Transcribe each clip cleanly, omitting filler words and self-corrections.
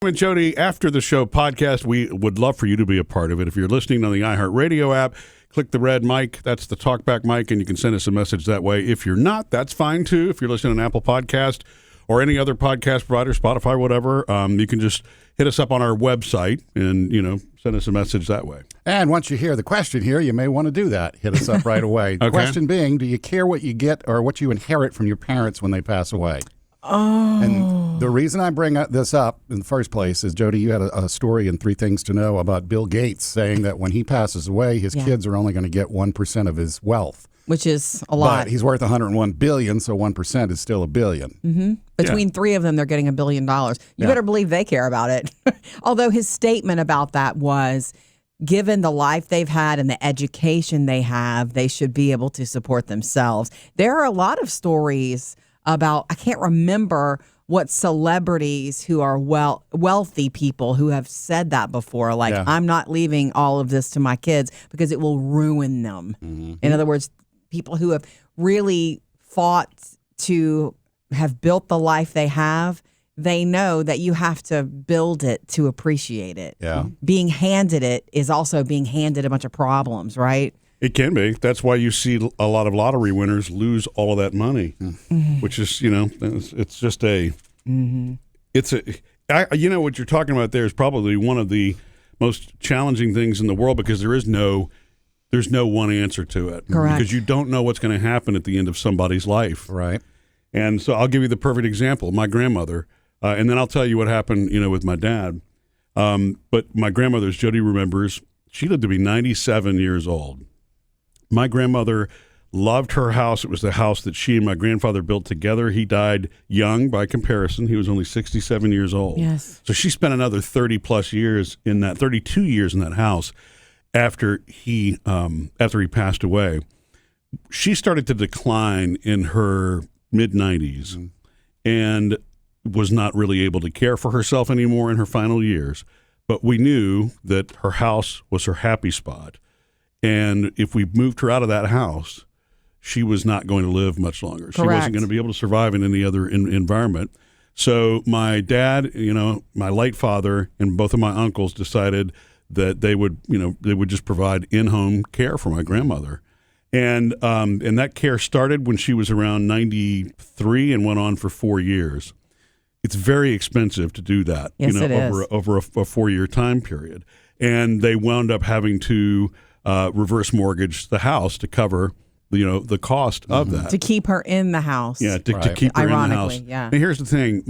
With Jodi after the show podcast, we would love for you to be a part of it. If you're listening on the iHeartRadio app, click the red mic. That's the talkback mic, and you can send us a message that way. If you're not, that's fine too. If you're listening on Apple Podcast or any other podcast provider, Spotify, whatever, you can just hit us up on our website and, send us a message that way. And once you hear the question here, you may want to do that. Hit us up right away. The question being, do you care what you get or what you inherit from your parents when they pass away? Oh. And the reason I bring this up in the first place is, Jodi, you had a story in 3 Things to Know about Bill Gates saying that when he passes away, his kids are only going to get 1% of his wealth. Which is a lot. But he's worth $101 billion, so 1% is still $1 billion. Mm-hmm. Between 3 of them, they're getting $1 billion. You better believe they care about it. Although his statement about that was, given the life they've had and the education they have, they should be able to support themselves. There are a lot of stories about, I can't remember what celebrities who are wealthy people who have said that before. Like, I'm not leaving all of this to my kids because it will ruin them. Mm-hmm. In other words, people who have really fought to have built the life they have, they know that you have to build it to appreciate it. Yeah. Being handed it is also being handed a bunch of problems, right? It can be. That's why you see a lot of lottery winners lose all of that money, which is, it's just a, it's a, what you're talking about there is probably one of the most challenging things in the world because there's no one answer to it. Correct. Because you don't know what's going to happen at the end of somebody's life. Right. And so I'll give you the perfect example. My grandmother, and then I'll tell you what happened, with my dad. But my grandmother, as Jodi remembers, she lived to be 97 years old. My grandmother loved her house. It was the house that she and my grandfather built together. He died young by comparison. He was only 67 years old. Yes. So she spent another 32 years in that house after he passed away. She started to decline in her mid-90s and was not really able to care for herself anymore in her final years. But we knew that her house was her happy spot. And if we moved her out of that house, she was not going to live much longer. Correct. She wasn't going to be able to survive in any other environment. So my dad, my late father, and both of my uncles decided that they would just provide in-home care for my grandmother. And that care started when she was around 93 and went on for 4 years. It's very expensive to do that, yes, it is. over a 4-year time period. And they wound up having to reverse mortgage the house to cover, the cost of that. To keep her in the house. Yeah, to keep her in the house. Yeah. And here's the thing,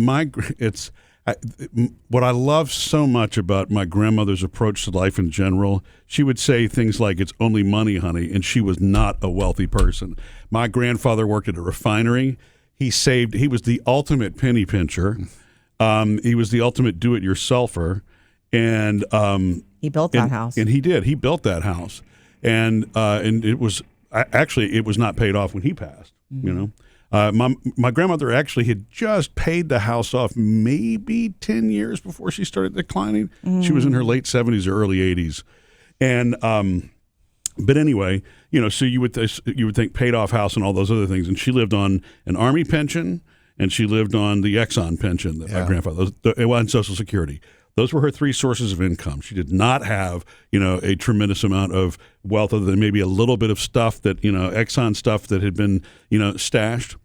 what I love so much about my grandmother's approach to life in general, she would say things like, "It's only money, honey," and she was not a wealthy person. My grandfather worked at a refinery. He was the ultimate penny pincher. He was the ultimate do-it-yourselfer. And he built that house. And he did. He built that house. And it was not paid off when he passed, My grandmother actually had just paid the house off maybe 10 years before she started declining. She was in her late 70s or early 80s. And but anyway, so you would think paid off house and all those other things. And she lived on an Army pension and she lived on the Exxon pension that my grandfather, and Social Security. Those were her 3 sources of income. She did not have, a tremendous amount of wealth other than maybe a little bit of stuff that, Exxon stuff that had been, stashed.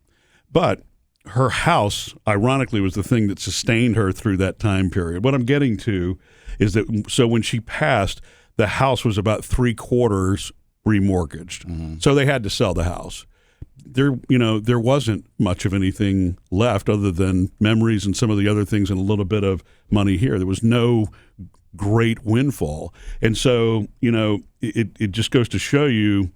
But her house, ironically, was the thing that sustained her through that time period. What I'm getting to is that, so when she passed, the house was about 3/4 remortgaged. Mm-hmm. So they had to sell the house. There wasn't much of anything left other than memories and some of the other things and a little bit of money here. There was no great windfall. And so, it just goes to show you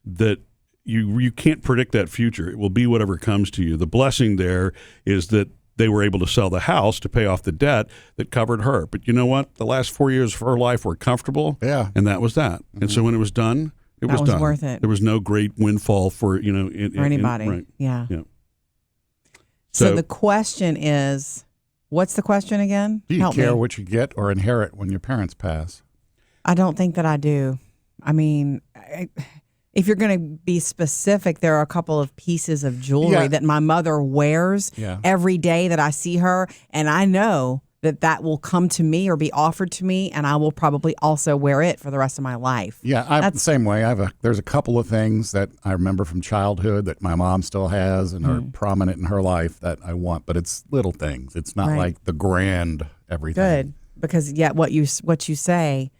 that you can't predict that future. It will be whatever comes to you. The blessing there is that they were able to sell the house to pay off the debt that covered her. But you know what? The last 4 years of her life were comfortable. Yeah. And that was that. Mm-hmm. And so when it was done, it was done. Worth it. There was no great windfall for, for anybody. Right. Yeah. Yeah. So the question is, what's the question again? Do you Help care me. what you get or inherit when your parents pass? I don't think that I do. I mean, if you're going to be specific, there are a couple of pieces of jewelry that my mother wears every day that I see her, and I know that will come to me or be offered to me, and I will probably also wear it for the rest of my life. Yeah, I'm the same way. There's a couple of things that I remember from childhood that my mom still has and are prominent in her life that I want, but it's little things. It's not like the grand everything. Good, because what you say,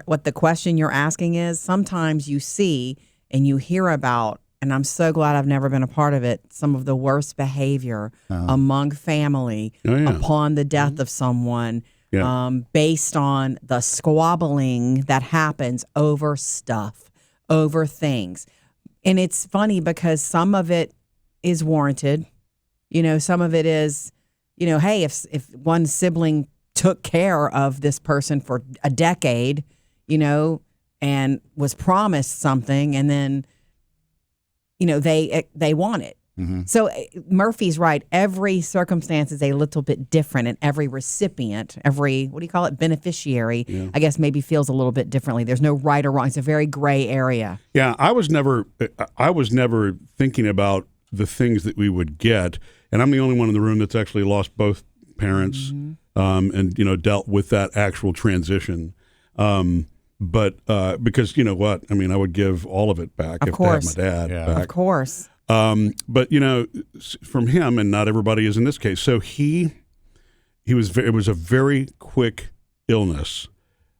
what the question you're asking is, sometimes you see and you hear about, and I'm so glad I've never been a part of it, some of the worst behavior among family upon the death of someone based on the squabbling that happens over stuff, over things. And it's funny because some of it is warranted. Some of it is, hey, if one sibling took care of this person for a decade, and was promised something, and then they want it. Mm-hmm. So Murphy's right. Every circumstance is a little bit different, and every recipient, beneficiary, I guess maybe feels a little bit differently. There's no right or wrong. It's a very gray area. Yeah, I was never thinking about the things that we would get, and I'm the only one in the room that's actually lost both parents, and dealt with that actual transition. But because you know what, I mean, I would give all of it back if I had my dad back. Of course. But from him, and not everybody is in this case. So it was a very quick illness.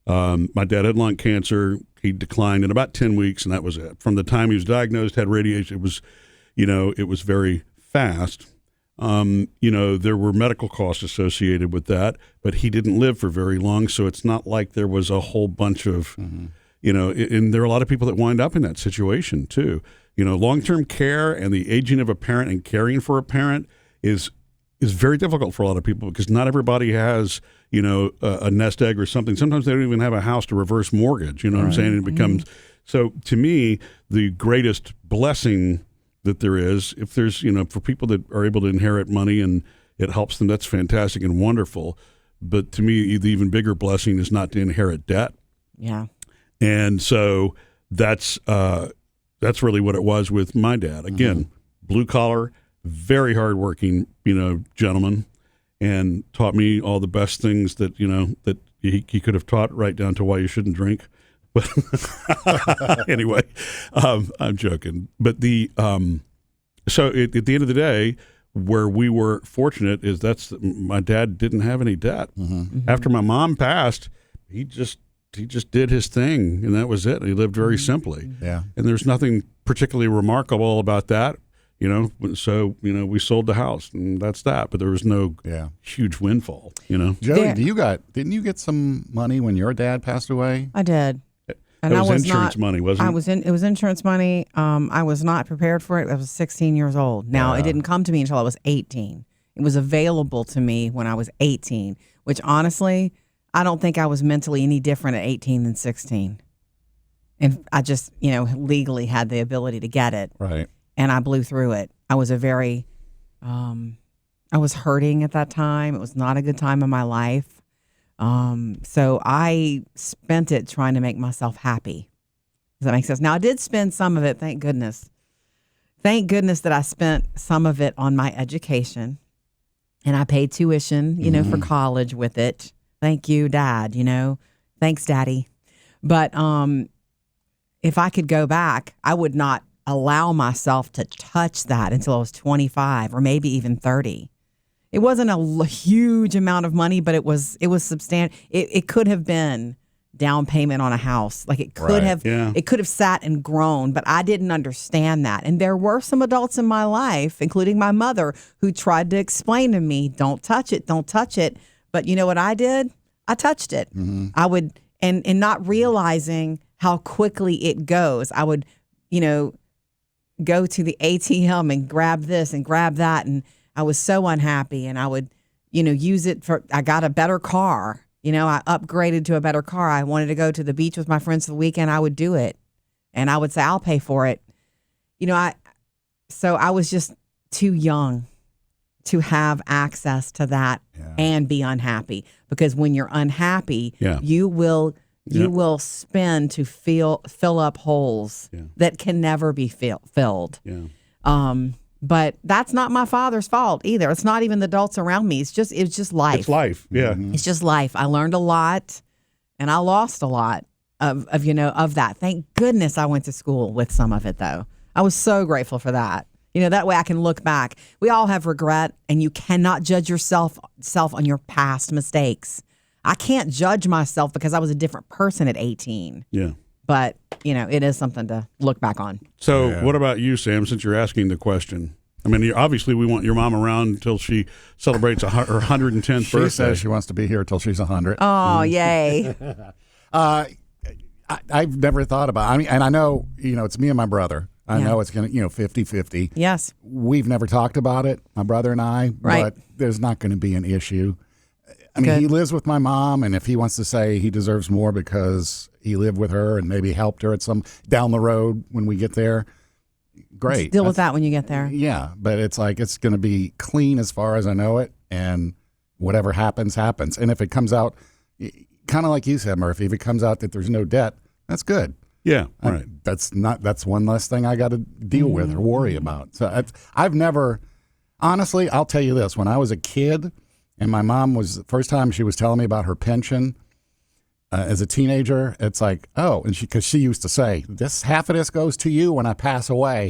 My dad had lung cancer. He declined in about 10 weeks, and that was it. From the time he was diagnosed, had radiation, it was very fast. There were medical costs associated with that, but he didn't live for very long. So it's not like there was a whole bunch of, and there are a lot of people that wind up in that situation too. Long-term care and the aging of a parent and caring for a parent is very difficult for a lot of people because not everybody has, a nest egg or something. Sometimes they don't even have a house to reverse mortgage. You know what I'm saying? It becomes, so to me, the greatest blessing that there is, if there's, for people that are able to inherit money and it helps them, that's fantastic and wonderful. But to me, the even bigger blessing is not to inherit debt. Yeah. And so that's really what it was with my dad. Again, blue collar, very hardworking, gentleman, and taught me all the best things that, that he could have taught, right down to why you shouldn't drink. But anyway, I'm joking. But so at the end of the day, where we were fortunate is my dad didn't have any debt. After my mom passed, he just did his thing, and that was it. He lived very simply. Yeah. And there's nothing particularly remarkable about that. So we sold the house, and that's that. But there was no huge windfall. Jodi, didn't you get some money when your dad passed away? I did. And it was insurance money, wasn't it? It was insurance money. I was not prepared for it. I was 16 years old. Now, it didn't come to me until I was 18. It was available to me when I was 18, which honestly, I don't think I was mentally any different at 18 than 16. And I just, legally had the ability to get it. Right. And I blew through it. I was I was hurting at that time. It was not a good time in my life. So I spent it trying to make myself happy. Does that make sense? Now, I did spend some of it, thank goodness. Thank goodness that I spent some of it on my education. And I paid tuition, for college with it. Thank you, Dad, Thanks, Daddy. But if I could go back, I would not allow myself to touch that until I was 25 or maybe even 30. It wasn't a huge amount of money, but it was substantial. It could have been down payment on a house. Like it could have sat and grown, but I didn't understand that. And there were some adults in my life, including my mother, who tried to explain to me, don't touch it. But you know what I did? I touched it. I would, and not realizing how quickly it goes. I would, go to the ATM and grab this and grab that, and I was so unhappy, and I would, use it I got a better car. I upgraded to a better car. I wanted to go to the beach with my friends for the weekend. I would do it. And I would say, I'll pay for it. So I was just too young to have access to that and be unhappy. Because when you're unhappy, you will spend to fill up holes that can never be filled. But that's not my father's fault either. It's not even the adults around me. It's just life. It's life. Yeah. It's just life. I learned a lot and I lost a lot of that. Thank goodness I went to school with some of it though. I was so grateful for that. That way I can look back. We all have regret, and you cannot judge yourself on your past mistakes. I can't judge myself because I was a different person at 18. Yeah. But, it is something to look back on. So what about you, Sam, since you're asking the question? I mean, obviously we want your mom around until she celebrates her 110th birthday. She says she wants to be here until she's 100. Oh, yay. I've never thought about it. And I know, it's me and my brother. I know it's going to, 50-50. Yes. We've never talked about it, my brother and I, right. But there's not going to be an issue. I mean, he lives with my mom, and if he wants to say he deserves more because he lived with her and maybe helped her at some down the road when we get there, great. Deal with that when you get there. Yeah, but it's going to be clean as far as I know it, and whatever happens, happens. And if it comes out, kind of like you said, Murphy, if it comes out that there's no debt, that's good. Yeah, right. That's one less thing I got to deal with or worry about. So I've never, honestly, I'll tell you this. When I was a kid and my mom was, the first time she was telling me about her pension as a teenager, it's like, oh, and because she used to say, half of this goes to you when I pass away.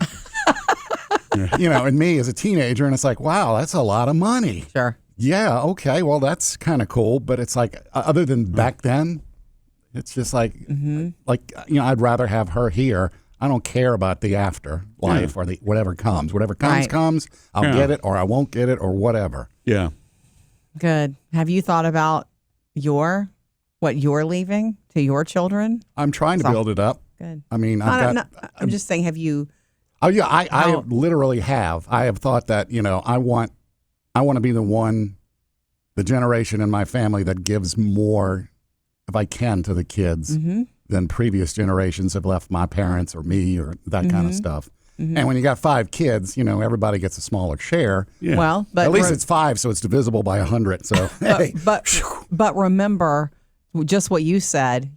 And me as a teenager, and it's like, wow, that's a lot of money. Sure. Yeah, okay, well, that's kind of cool. But it's like, other than back then, it's just like, I'd rather have her here. I don't care about the afterlife or the whatever comes. Whatever comes, comes. I'll get it or I won't get it or whatever. Yeah. Good. Have you thought about what you're leaving to your children? I'm trying to build it up. Good. I mean, I'm just saying, have you? Oh, yeah, I literally have. I have thought that, I want to be the generation in my family that gives more, if I can, to the kids than previous generations have left my parents or me or that kind of stuff. And when you got 5 kids, everybody gets a smaller share. Yeah. Well, but at least it's 5, so it's divisible by 100. So, but remember, just what you said.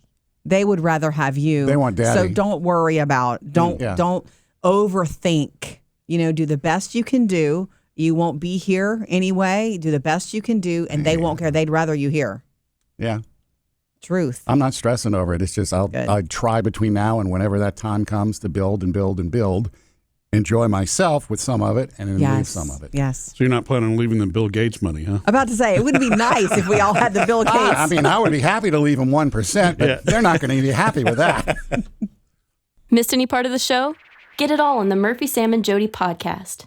They would rather have you. They want daddy. So don't worry about. Don't overthink. Do the best you can do. You won't be here anyway. Do the best you can do, and they won't care. They'd rather you here. Yeah. Truth. I'm not stressing over it. It's just I'll try between now and whenever that time comes to build and build and build. Enjoy myself with some of it and then leave some of it. Yes. So you're not planning on leaving them Bill Gates money, huh? About to say, it would be nice if we all had the Bill Gates. I mean, I would be happy to leave them 1%, but they're not going to be happy with that. Missed any part of the show? Get it all on the Murphy, Sam, and Jodi podcast.